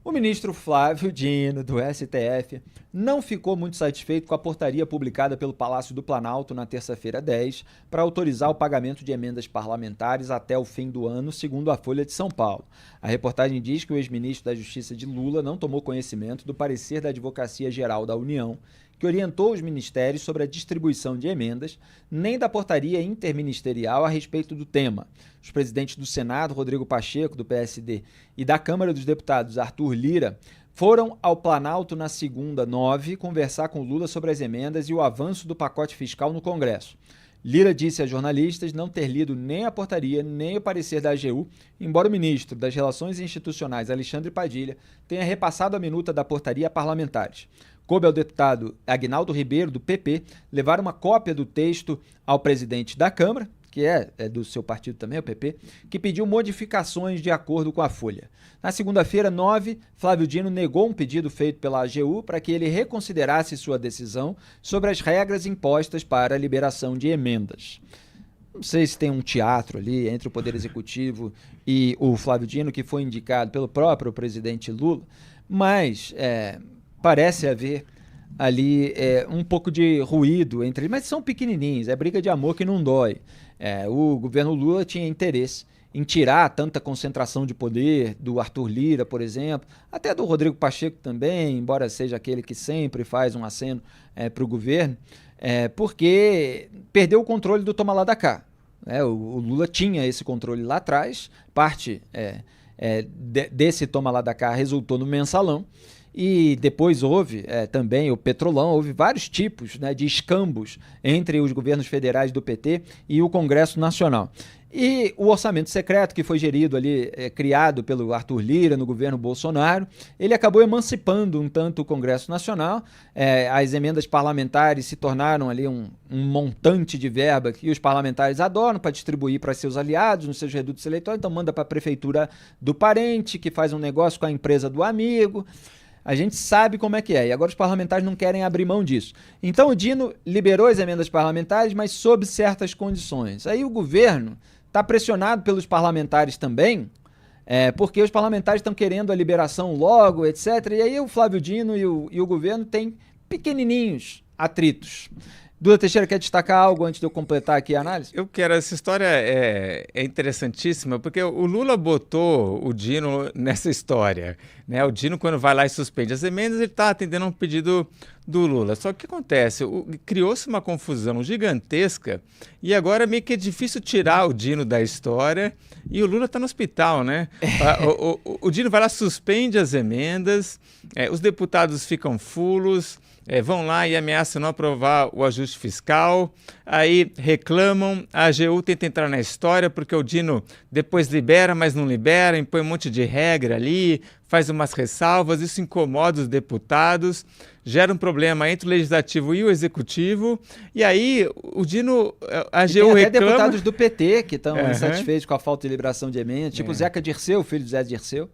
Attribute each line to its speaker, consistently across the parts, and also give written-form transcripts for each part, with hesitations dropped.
Speaker 1: O ministro Flávio Dino, do STF, não ficou muito satisfeito com a portaria publicada pelo Palácio do Planalto na terça-feira 10 para autorizar o pagamento de emendas parlamentares até o fim do ano, segundo a Folha de São Paulo. A reportagem diz que o ex-ministro da Justiça de Lula não tomou conhecimento do parecer da Advocacia Geral da União, que orientou os ministérios sobre a distribuição de emendas, nem da portaria interministerial a respeito do tema. Os presidentes do Senado, Rodrigo Pacheco, do PSD, e da Câmara dos Deputados, Arthur Lira, foram ao Planalto na segunda, 9, conversar com Lula sobre as emendas e o avanço do pacote fiscal no Congresso. Lira disse a jornalistas não ter lido nem a portaria, nem o parecer da AGU, embora o ministro das Relações Institucionais, Alexandre Padilha, tenha repassado a minuta da portaria a parlamentares. Coube ao deputado Aguinaldo Ribeiro, do PP, levar uma cópia do texto ao presidente da Câmara, que é do seu partido também, o PP, que pediu modificações de acordo com a Folha. Na segunda-feira, 9, Flávio Dino negou um pedido feito pela AGU para que ele reconsiderasse sua decisão sobre as regras impostas para a liberação de emendas. Não sei se tem um teatro ali entre o Poder Executivo e o Flávio Dino, que foi indicado pelo próprio presidente Lula, mas parece haver ali um pouco de ruído entre eles, mas são pequenininhos, é briga de amor que não dói. O governo Lula tinha interesse em tirar tanta concentração de poder do Arthur Lira, por exemplo, até do Rodrigo Pacheco também, embora seja aquele que sempre faz um aceno para o governo, porque perdeu o controle do toma lá da cá. O Lula tinha esse controle lá atrás, parte desse toma lá da cá resultou no mensalão, e depois houve também o Petrolão, houve vários tipos de escambos entre os governos federais do PT e o Congresso Nacional. E o orçamento secreto, que foi gerido ali, criado pelo Arthur Lira no governo Bolsonaro, ele acabou emancipando um tanto o Congresso Nacional. As emendas parlamentares se tornaram ali um montante de verba que os parlamentares adoram para distribuir para seus aliados nos seus redutos eleitorais. Então manda para a prefeitura do parente, que faz um negócio com a empresa do amigo. A gente sabe como é que é, e agora os parlamentares não querem abrir mão disso. Então o Dino liberou as emendas parlamentares, mas sob certas condições. Aí o governo está pressionado pelos parlamentares também, porque os parlamentares estão querendo a liberação logo, etc. E aí o Flávio Dino e o governo têm pequenininhos atritos. Duda Teixeira, quer destacar algo antes de eu completar aqui a análise?
Speaker 2: Eu quero, essa história é interessantíssima, porque o Lula botou o Dino nessa história, né? O Dino, quando vai lá e suspende as emendas, ele está atendendo a um pedido do Lula. Só que o que acontece? Criou-se uma confusão gigantesca e agora meio que é difícil tirar o Dino da história e o Lula está no hospital, né? O Dino vai lá, suspende as emendas, os deputados ficam fulos, vão lá e ameaçam não aprovar o ajuste fiscal, aí reclamam, a AGU tenta entrar na história porque o Dino depois libera, mas não libera, impõe um monte de regra ali, faz umas ressalvas, isso incomoda os deputados, gera um problema entre o Legislativo e o Executivo, e aí o Dino, a AGU reclama...
Speaker 1: Tem até deputados do PT que estão insatisfeitos com a falta de liberação de emendas, tipo o Zeca Dirceu, filho do Zé Dirceu.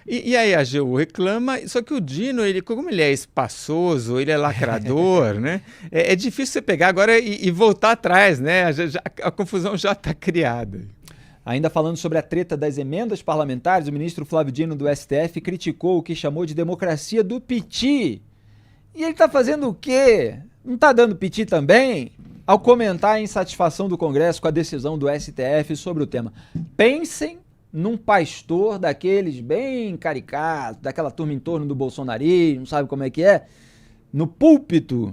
Speaker 2: E aí a AGU reclama, só que o Dino, como ele é espaçoso, ele é lacrador, né? É difícil você pegar agora e voltar atrás, né? A confusão já está criada.
Speaker 1: Ainda falando sobre a treta das emendas parlamentares, o ministro Flávio Dino do STF criticou o que chamou de democracia do piti. E ele está fazendo o quê? Não está dando piti também? Ao comentar a insatisfação do Congresso com a decisão do STF sobre o tema. Pensem num pastor daqueles bem caricatos, daquela turma em torno do bolsonarismo, sabe como é que é? No púlpito,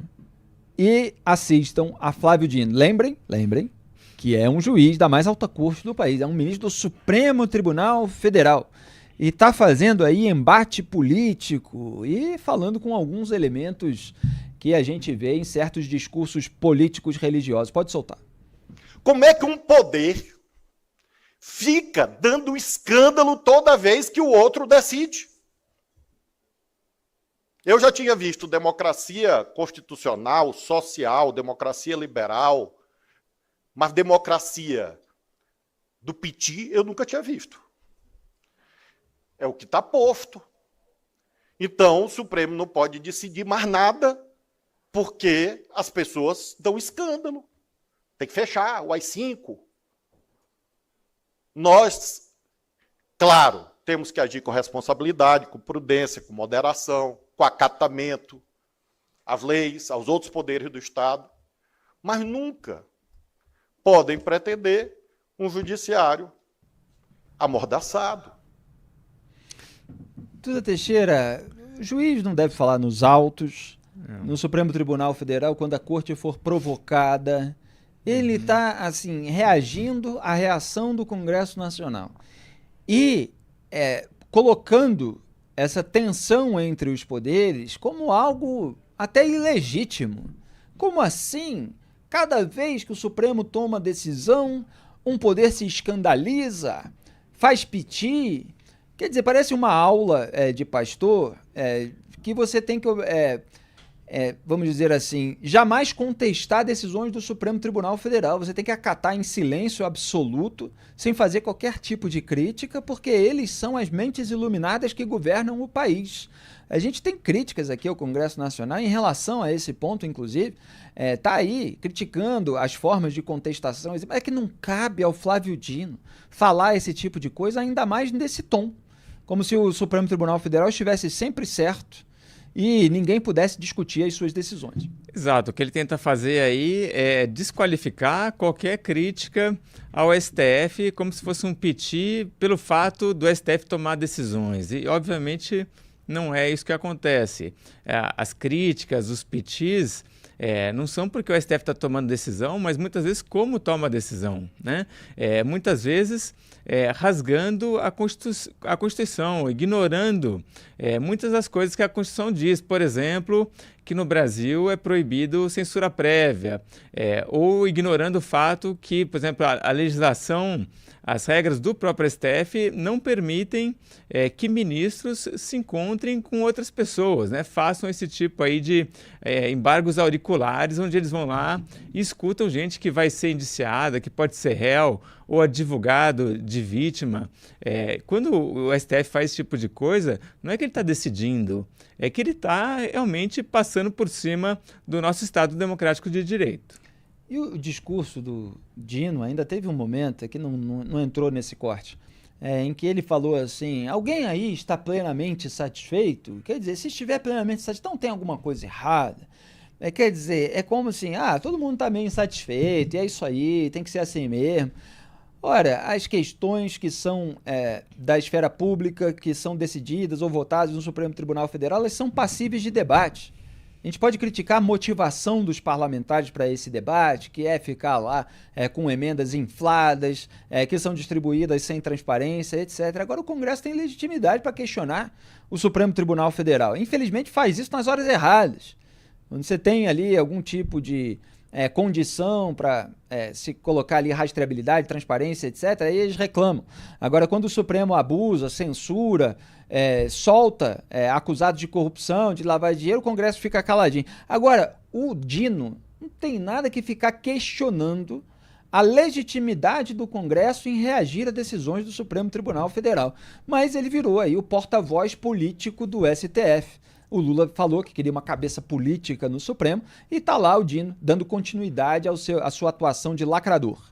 Speaker 1: e assistam a Flávio Dino. Lembrem que é um juiz da mais alta corte do país, é um ministro do Supremo Tribunal Federal. E está fazendo aí embate político e falando com alguns elementos que a gente vê em certos discursos políticos religiosos. Pode soltar.
Speaker 3: Como é que um poder fica dando escândalo toda vez que o outro decide? Eu já tinha visto democracia constitucional, social, democracia liberal, mas democracia do piti eu nunca tinha visto. É o que está posto. Então o Supremo não pode decidir mais nada porque as pessoas dão escândalo. Tem que fechar o AI-5. Nós, claro, temos que agir com responsabilidade, com prudência, com moderação, com acatamento às leis, aos outros poderes do Estado, mas nunca podem pretender um judiciário amordaçado.
Speaker 1: Duda Teixeira, o juiz não deve falar nos autos, no Supremo Tribunal Federal, quando a corte for provocada. Ele está, assim, reagindo à reação do Congresso Nacional e colocando essa tensão entre os poderes como algo até ilegítimo. Como assim? Cada vez que o Supremo toma decisão, um poder se escandaliza, faz piti. Quer dizer, parece uma aula de pastor que você tem que, vamos dizer assim, jamais contestar decisões do Supremo Tribunal Federal. Você tem que acatar em silêncio absoluto, sem fazer qualquer tipo de crítica, porque eles são as mentes iluminadas que governam o país. A gente tem críticas aqui ao Congresso Nacional em relação a esse ponto, inclusive. Está aí criticando as formas de contestação. É que não cabe ao Flávio Dino falar esse tipo de coisa, ainda mais nesse tom. Como se o Supremo Tribunal Federal estivesse sempre certo e ninguém pudesse discutir as suas decisões.
Speaker 2: Exato. O que ele tenta fazer aí é desqualificar qualquer crítica ao STF como se fosse um piti pelo fato do STF tomar decisões. E, obviamente, não é isso que acontece. As críticas, os pitis, não são porque o STF está tomando decisão, mas muitas vezes como toma a decisão, né? Muitas vezes rasgando a Constituição, ignorando muitas das coisas que a Constituição diz. Por exemplo, que no Brasil é proibido censura prévia, ou ignorando o fato que, por exemplo, a legislação, as regras do próprio STF não permitem que ministros se encontrem com outras pessoas, né? Façam esse tipo aí de embargos auriculares, onde eles vão lá e escutam gente que vai ser indiciada, que pode ser réu, ou advogado de vítima. Quando o STF faz esse tipo de coisa, não é que ele está decidindo, é que ele está realmente passando por cima do nosso Estado democrático de direito.
Speaker 1: E o discurso do Dino ainda teve um momento que não entrou nesse corte, em que ele falou assim: alguém aí está plenamente satisfeito? Quer dizer, se estiver plenamente satisfeito, então tem alguma coisa errada. Quer dizer, é como assim, todo mundo está meio insatisfeito, e é isso aí, tem que ser assim mesmo. Ora, as questões que são da esfera pública, que são decididas ou votadas no Supremo Tribunal Federal, elas são passíveis de debate. A gente pode criticar a motivação dos parlamentares para esse debate, que é ficar lá com emendas infladas, que são distribuídas sem transparência, etc. Agora, o Congresso tem legitimidade para questionar o Supremo Tribunal Federal. Infelizmente, faz isso nas horas erradas. Quando você tem ali algum tipo de condição para se colocar ali rastreabilidade, transparência, etc., aí eles reclamam. Agora, quando o Supremo abusa, censura, solta acusados de corrupção, de lavagem de dinheiro, o Congresso fica caladinho. Agora, o Dino não tem nada que ficar questionando a legitimidade do Congresso em reagir a decisões do Supremo Tribunal Federal. Mas ele virou aí o porta-voz político do STF. O Lula falou que queria uma cabeça política no Supremo e está lá o Dino dando continuidade à sua atuação de lacrador.